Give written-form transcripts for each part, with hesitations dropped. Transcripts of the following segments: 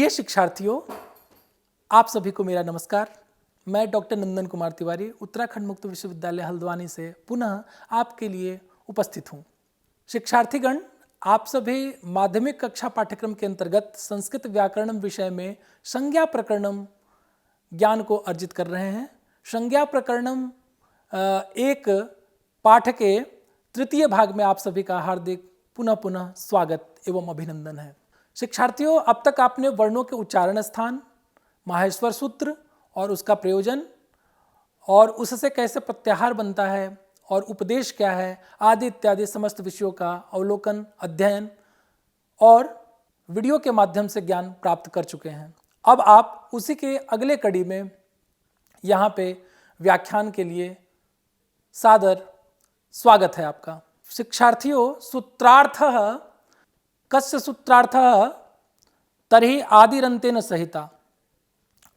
प्रिय शिक्षार्थियों, आप सभी को मेरा नमस्कार। मैं डॉक्टर नंदन कुमार तिवारी उत्तराखंड मुक्त विश्वविद्यालय हल्द्वानी से पुनः आपके लिए उपस्थित हूँ। शिक्षार्थीगण, आप सभी माध्यमिक कक्षा पाठ्यक्रम के अंतर्गत संस्कृत व्याकरणम विषय में संज्ञा प्रकरणम ज्ञान को अर्जित कर रहे हैं। संज्ञा प्रकरणम एक पाठ के तृतीय भाग में आप सभी का हार्दिक पुनः स्वागत एवं अभिनंदन है। शिक्षार्थियों, अब तक आपने वर्णों के उच्चारण स्थान, माहेश्वर सूत्र और उसका प्रयोजन और उससे कैसे प्रत्याहार बनता है और उपदेश क्या है आदि इत्यादि समस्त विषयों का अवलोकन, अध्ययन और वीडियो के माध्यम से ज्ञान प्राप्त कर चुके हैं। अब आप उसी के अगले कड़ी में यहाँ पे व्याख्यान के लिए सादर स्वागत है आपका। शिक्षार्थियों, सूत्रार्थः कस्य सूत्रार्थः तर्हि आदिरन्तेन सहिता।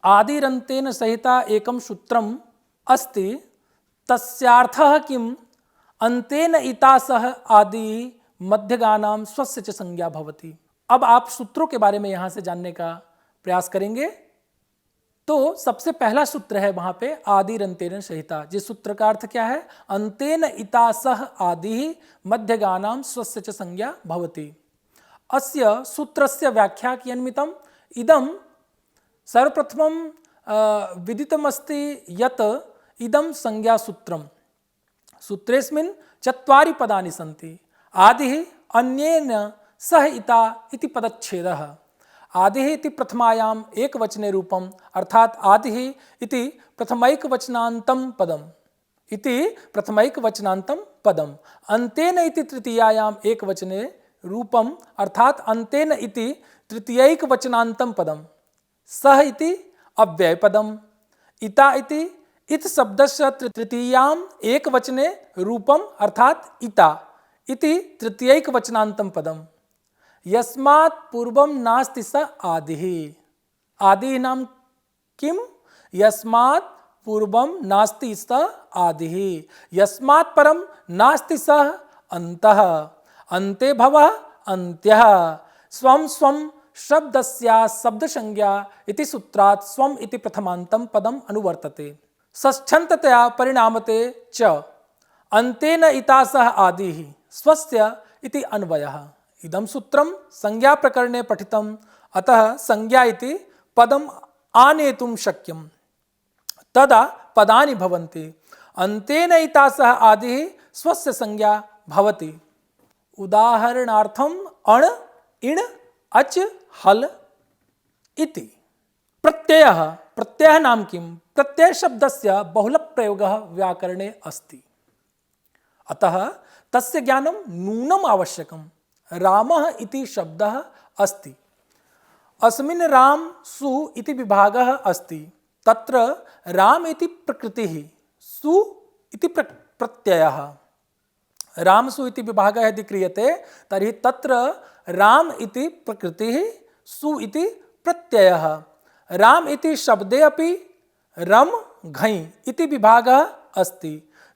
आदिरन्तेन सहिता एकं सूत्रम् अस्ति, तस्यार्थः किम् अन्तेन इता सह आदि मध्यगानां स्वस्य च संज्ञा भवति। अब आप सूत्रों के बारे में यहाँ से जानने का प्रयास करेंगे। तो सबसे पहला सूत्र है वहाँ पे आदिरन्तेन सहिता। जिस सूत्र का अर्थ क्या है? अन्तेन इता सह आदि मध्यगानां स्वस्य च संज्ञा भवति। अस्य सूत्रस्य व्याख्या कियन्मितम् इदं सर्वप्रथमं विदितमस्ति यत् इदं संज्ञासूत्रं सूत्रेऽस्मिन् चत्वारि पदानि सन्ति। आदिः अन्येन सह इता इति पदच्छेदः। आदिः इति प्रथमायाम् एकवचने रूपम् अर्थात् आदिः इति प्रथमैकवचनान्तं पदम् अन्तेन इति तृतीयायाम् एकवचने रूपम् अर्थात् अन्तेन इति तृतीयैकवचनान्तं पदम् सह इति अव्ययपदम् इता इति इत शब्दस्य तृतीयाम् एकवचने रूपम् अर्थात् इता इति तृतीयैकवचनान्तं पदम् यस्मात् पूर्वं नास्ति स आदिः। आदिः नाम किम्? यस्मात् पूर्वं नास्ति स आदिः, यस्मात् परं नास्ति सः अन्तः, अन्ते भवः अन्त्यः। स्वं स्वं शब्दस्य शब्दसंज्ञा इति सूत्रात् स्वम् इति प्रथमान्तं पदम् अनुवर्तते। षष्ठन्ततया परिणामते च अन्तेन इता सह आदिः स्वस्य इति अन्वयः। इदं सूत्रं संज्ञा प्रकरणे पठितम्, अतः संज्ञा इति पदम् आनेतुं शक्यम्। तदा पदानि भवन्ति। अन्तेन इता सह आदिः स्वस्य संज्ञा भवति। उदाहरणार्थम् अण्, इण्, अच्, हल् इति। प्रत्ययः। प्रत्ययः नाम किं? प्रत्यय शब्दस्य बहुलप्रयोगः व्याकरणे अस्ति, अतः तस्य ज्ञानं नूनम् आवश्यकम्। रामः इति शब्दः अस्ति, अस्मिन् राम सु इति विभागः अस्ति। तत्र राम इति प्रकृतिः, सु इति प्रत्ययः। रामसु इति विभागः यदि क्रियते तर्हि तत्र राम इति प्रकृतिः, सु इति प्रत्ययः। राम इति शब्दे अपि रम घञ् इति विभागः अस्ति।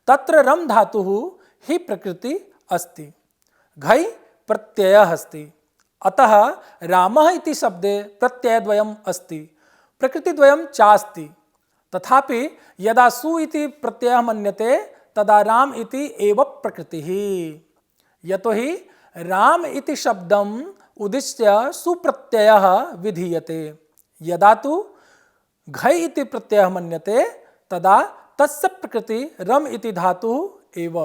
तत्र रम धातुः हि प्रकृति अस्ति, घञ् प्रत्ययः अस्ति। अतः रामः इति शब्दे प्रत्ययद्वयम् अस्ति, प्रकृतिद्वयं चास्ति। तथापि यदा सु इति प्रत्ययः मन्यते तदा राम इति एव प्रकृतिः। यतोहि राम इति शब्दम् उद्दिश्य सुप्रत्ययः विधीयते। यदा तु घञ् इति प्रत्ययः मन्यते तदा तस्य प्रकृति रम इति धातुः एव।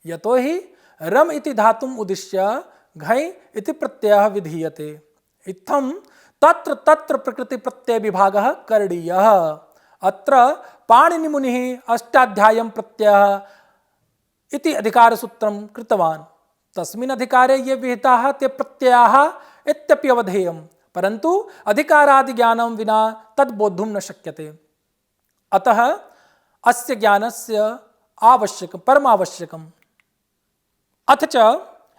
यतोहि रम इति धातुम् उद्दिश्य घञ् इति प्रत्ययः विधीयते। इत्थं तत्र तत्र प्रकृति प्रत्यय विभागः करणीयः। अत्र पाणिनिमुनिः अष्टाध्याय्यं प्रत्ययः इति अधिकारसूत्रं कृतवान्। तस्मिन् अधिकारे ये विहिताः ते प्रत्ययाः इत्यपि अवधेयम्, परन्तु अधिकारादि ज्ञानं विना तद्बोद्धुं न शक्यते। अतः अस्य ज्ञानस्य आवश्यकं, परमावश्यकम्। अथ च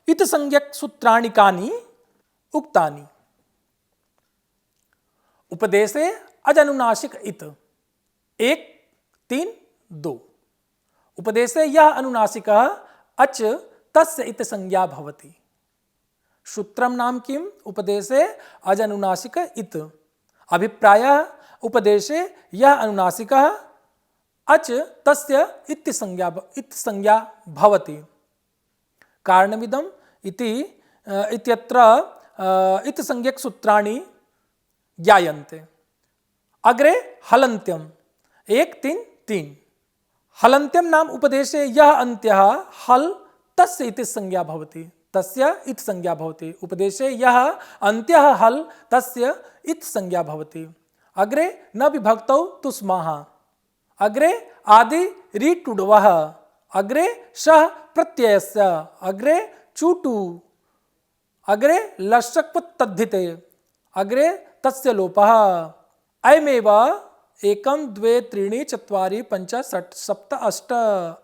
इत संज्ञक सूत्राणि कानि उक्तानि। उपदेशे अजनुनासिक इत 1, 3, 2। उपदेशे यह अनुनासिकः अच तस्य इत संज्ञा भवति। सूत्रम नाम किम उपदेशे अजनुनासिक इत अभिप्रायः उपदेशे यह अनुनासिकः अच तस्य इति संज्ञा भवति कारणमिदम् इति इत्यत्र इत संज्ञक सूत्राणि ज्ञायन्ते। अग्रे हलन्त्यम 1-3-3 हलन्त्यम नाम उपदेशे यह अन्त्यः हल तस्य इति संज्ञा भवति तस्य इत संज्ञा भवति उपदेशे यह अन्त्यः हल तस्य इत संज्ञा भवति। अग्रे न विभक्तौ तुस्माः अग्रे आदि रीटुडवः अग्रे शः प्रत्ययस्य अग्रे चूटु अग्रे लशक्वत्तद्धिते अग्रे तस्य लोपः अयमेव 1 2 3 4 5 6 7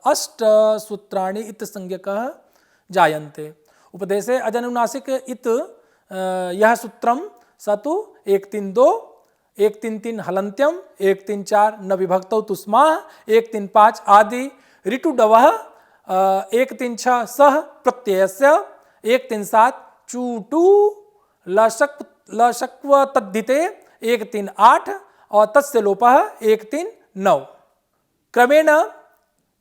8 सूत्राणि इत संज्ञकः जायन्ते। उपदेशे अजनुनासिक इत यह सूत्रम स तु 1-3-2 1-3-3 हलन्त्यम 1-3-4 न विभक्तौ तुस्माः 1-3-5 आदि ऋटुडवः 1-3-6 सः प्रत्ययस्य 1-3-7 चूटु लशक्वतद्धिते 1-3-8 और तस्य लोपः 1-3-9 क्रमेण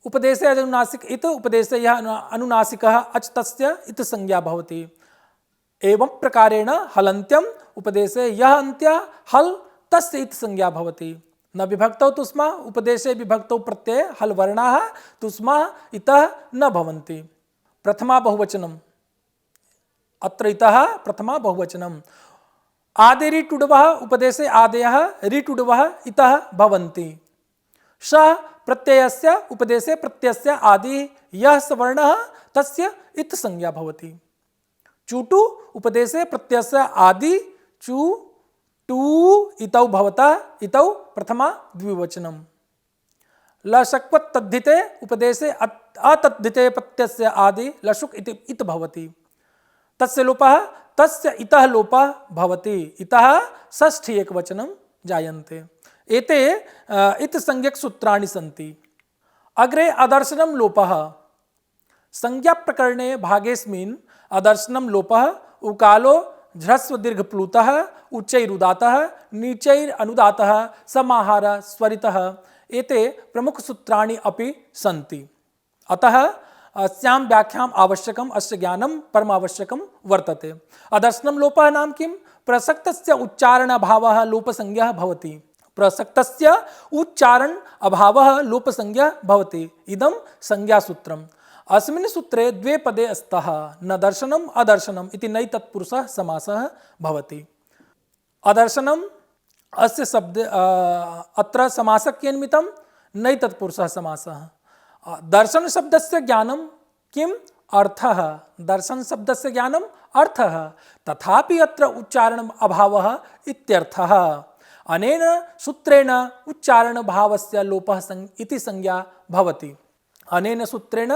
उपदेशे अजनुनासिक इत उपदेशे यह अनुनासिकः अच तस्य इत संज्ञा भवति। एवं प्रकारेण हलन्त्यम उपदेशे यह अन्त्यः हल तस्य इत संज्ञा भवति। न विभक्तौ तुस्माः उपदेशे विभक्तौ प्रत्यये हल वर्णाः तुस्माः इतः न भवन्ति। प्रथमा बहुवचनम् अत्र इतः प्रथमा बहुवचनम् आदि ऋटुडवः उपदेशे आदयः ऋटुडवः इतः भवन्ति। शः प्रत्ययस्य उपदेशे प्रत्ययस्य आदि यः सवर्णः तस्य इत संज्ञा भवति। चूटु उपदेशे प्रत्ययस्य आदि चू टू इतौ भवतः इतौ प्रथमा द्विवचनम्। लशक्वत्तद्धिते उपदेशे अतद्धिते प्रत्ययस्य आदि लशुक इति इत भवति। तस्य लोपः तस्य इतः लोपः भवति इतः षष्ठी एकवचनं जायन्ते। एते इत संज्ञक सूत्राणि सन्ति। अग्रे अदर्शनं लोपः संज्ञा प्रकरणे भागेस्मिन् अदर्शनं लोपः उकालो ह्रस्व दीर्घ प्लुतः उच्चैरुदातः नीचैरनुदातः समाहार स्वरितः एते प्रमुख सूत्राणि अपि सन्ति। अतः अस्यां व्याख्याम् आवश्यकम् अस्य ज्ञानं परमावश्यकं वर्तते। अदर्शनं लोपः नाम किं प्रसक्तस्य उच्चारण अभावः लोपसंज्ञः भवति। प्रसक्तस्य उच्चारण अभावः लोपसंज्ञः भवति। इदं संज्ञासूत्रम्। अस्मिन् सूत्रे द्वे पदे स्तः न दर्शनम् अदर्शनम् इति नै तत्पुरुषः समासः भवति। अदर्शनम् अस्य शब्द अत्र समासः केन निमित्तं नै तत्पुरुषः समासः। दर्शन शब्दस्य ज्ञानं किम् अर्थः दर्शन शब्दस्य ज्ञानम् अर्थः तथापि अत्र उच्चारण अभावः इत्यर्थः। अनेन सूत्रेण उच्चारण भावस्य लोपः इति संज्ञा भवति। अनेन सूत्रेण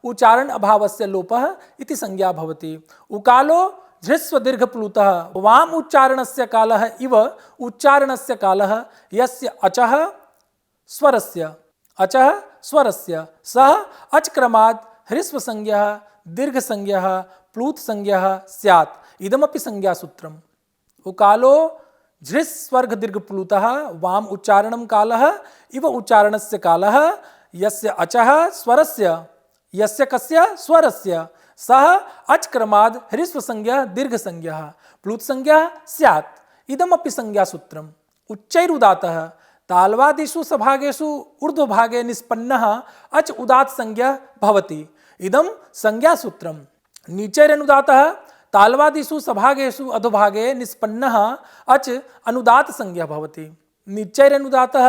उच्चारण अभावस्य लोपः इति संज्ञा भवति। उकालो ह्रस्व दीर्घ प्लुतः वाम उच्चारणस्य कालः इव उच्चारणस्य कालः यस्य अचः स्वरस्य सः अच क्रमात् ह्रस्व संज्ञः दीर्घ संज्ञः प्लुत संज्ञः स्यात्। इदमपि संज्ञासूत्रम्। उकालो झृस्वर्ग दीर्घ प्लुतः वाम उच्चारणं कालः इव उच्चारणस्य कालः यस्य अचः स्वरस्य यस्य कस्य स्वरस्य सः अच क्रमाद् ह्रस्व संज्ञः दीर्घ संज्ञः प्लुत संज्ञः स्यात्। इदमपि संज्ञासूत्रम्। उच्चैरुदातः तालवादिषु सभागेषु ऊर्ध्वभागे निष्पन्नः अच उदात्त संज्ञः भवति। इदं संज्ञासूत्रम्। नीचैरनुदातः तालवादिषु सभागेषु अधोभागे निष्पन्नः अच अनुदात्त संज्ञः भवति। नीचैरनुदातः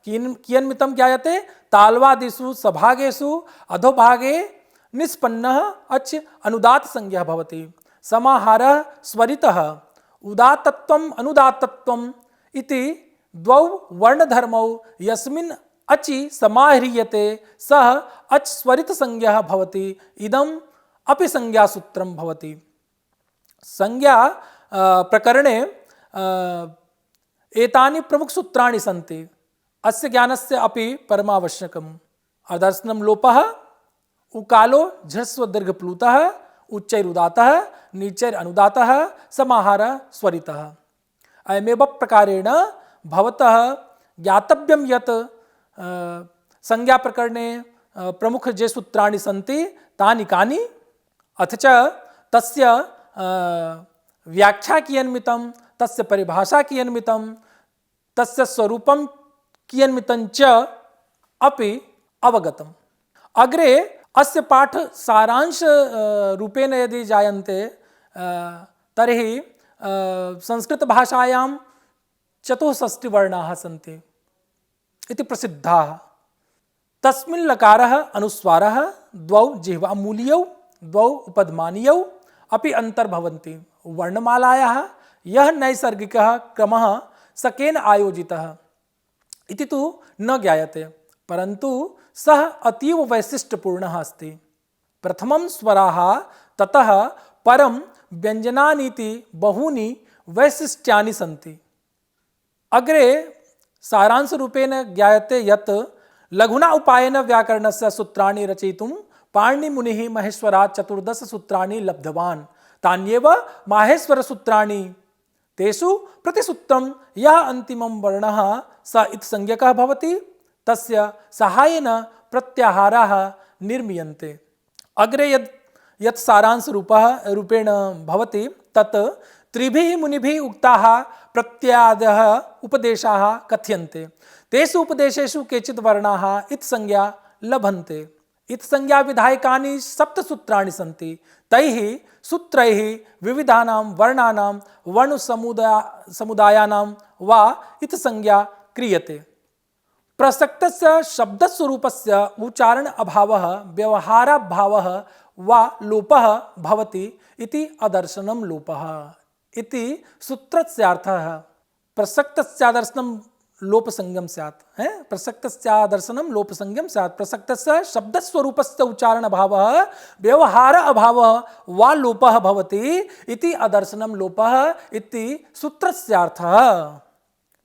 कियन्मितं ज्ञायते तालवादिषु सभागेषु अधोभागे निष्पन्नः अच अनुदात्त संज्ञः भवति। समाहारः स्वरितः उदात्तत्वम् अनुदात्तत्वम् इति द्वौ वर्णधर्मौ यस्मिन् अचि समाह्रियते सः अच स्वरित संज्ञः भवति। इदम् अपि संज्ञासूत्रं भवति। संज्ञा प्रकरणे एतानि प्रमुख सूत्राणि सन्ति। अस्य ज्ञानस्य अपि परमावश्यकम्। अदर्शनं लोपः उकालो झस्व दीर्घ प्लुतः उच्चैरुदातः नीचैरनुदातः समाहारः स्वरितः। अयमेव प्रकारेण भवतः ज्ञातव्यं यत् संज्ञा प्रकरणे प्रमुख ये सूत्राणि सन्ति तानि कानि, अथ च तस्य व्याख्या कियन्मितं, तस्य परिभाषा कियन्मितं, तस्य स्वरूपं कियन्मितं च अपि अवगतम्। अग्रे अस्य पाठ सारांश रूपेण यदि जायन्ते तर्हि संस्कृत भाषायां 64 वर्णाः सन्ति इति प्रसिद्धाः। तस्मिन् लकारः अनुस्वारः द्वौ जिह्वामूलीयौ द्वौ उपध्मानीयौ अपि अन्तर्भवन्ति। वर्णमालायाः यः नैसर्गिकः क्रमः सकेन आयोजितः इति तु न ज्ञायते, परन्तु सः अतीव वैशिष्ट्यपूर्णः अस्ति। प्रथमं स्वराः, ततः परं व्यञ्जनानीति बहूनि वैशिष्ट्यानि सन्ति। अग्रे सारांशरूपेण ज्ञायते यत् लघुना उपायेन व्याकरणस्य सूत्राणि रचयितुं पाणिनिमुनिः महेश्वरात् 14 सूत्राणि लब्धवान्। तान्येव माहेश्वरसूत्राणि। तेषु प्रतिसूत्रं यः अन्तिमं वर्णः स इत्संज्ञकः भवति, तस्य सहायेन प्रत्याहाराः निर्मीयन्ते। अग्रे यत् सारांशरूपेण भवति तत् त्रिभिः मुनिभिः उक्ताः प्रत्ययादयः उपदेशाः कथ्यन्ते। तेषु उपदेशेषु केचित् वर्णाः इत्संज्ञा लभन्ते। इत्संज्ञा विधायकानि 7 सूत्राणि सन्ति। तैः सूत्रैः विविधानां वर्णानां वर्णसमुदायानां वा इत्संज्ञा क्रियते। प्रसक्तस्य शब्दस्वरूपस्य उच्चारण अभावः व्यवहाराभावः वा लोपः भवति इति अदर्शनं लोपः इति सूत्रस्यार्थः। प्रसक्तस्यादर्शनं लोपसंज्ञं स्यात्। प्रसक्तस्यादर्शनं लोपसंज्ञं स्यात्। प्रसक्तस्य शब्दस्वरूपस्य उच्चारण अभावः व्यवहार अभावः वा लोपः भवति इति अदर्शनं लोपः इति सूत्रस्यार्थः।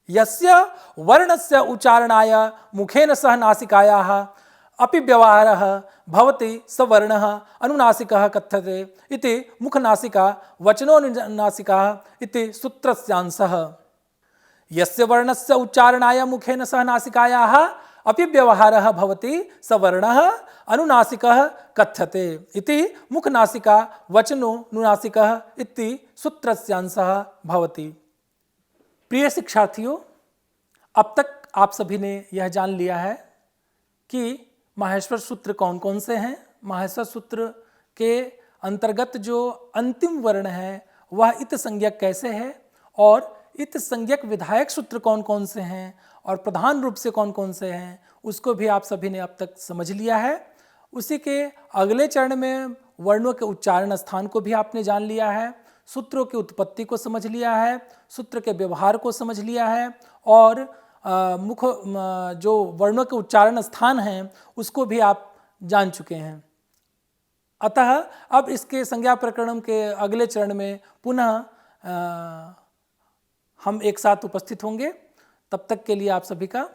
यस्य वर्णस्य उच्चारणाय मुखेन सह नासिकायाः अपि व्यवहारः भवति स वर्णः अनुनासिकः कथ्यते इति मुखनासिका वचनोनुनासिका इति सूत्रस्यांशः। यस्य वर्णस्य उच्चारणाय मुखेन सह नासिकायाः अपि व्यवहारः भवति स वर्णः अनुनासिकः कथ्यते इति मुखनासिका वचनोनुनासिकः इति सूत्रस्यांशः भवति। प्रिय शिक्षार्थियों, अब तक आप सभी ने यह जान लिया है कि माहेश्वर सूत्र कौन कौन से हैं। माहेश्वर सूत्र के अंतर्गत जो अंतिम वर्ण है वह इत संज्ञक कैसे है, और इत संज्ञक विधायक सूत्र कौन कौन से हैं और प्रधान रूप से कौन कौन से हैं, उसको भी आप सभी ने अब तक समझ लिया है। उसी के अगले चरण में वर्णों के उच्चारण स्थान को भी आपने जान लिया है, सूत्रों की उत्पत्ति को समझ लिया है, सूत्र के व्यवहार को समझ लिया है, और जो वर्णों के उच्चारण स्थान हैं उसको भी आप जान चुके हैं। अतः अब इसके संज्ञा प्रकरण के अगले चरण में पुनः हम एक साथ उपस्थित होंगे। तब तक के लिए आप सभी का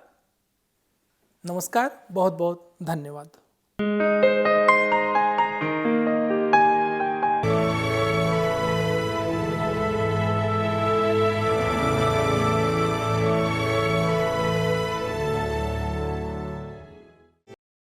नमस्कार, बहुत बहुत धन्यवाद।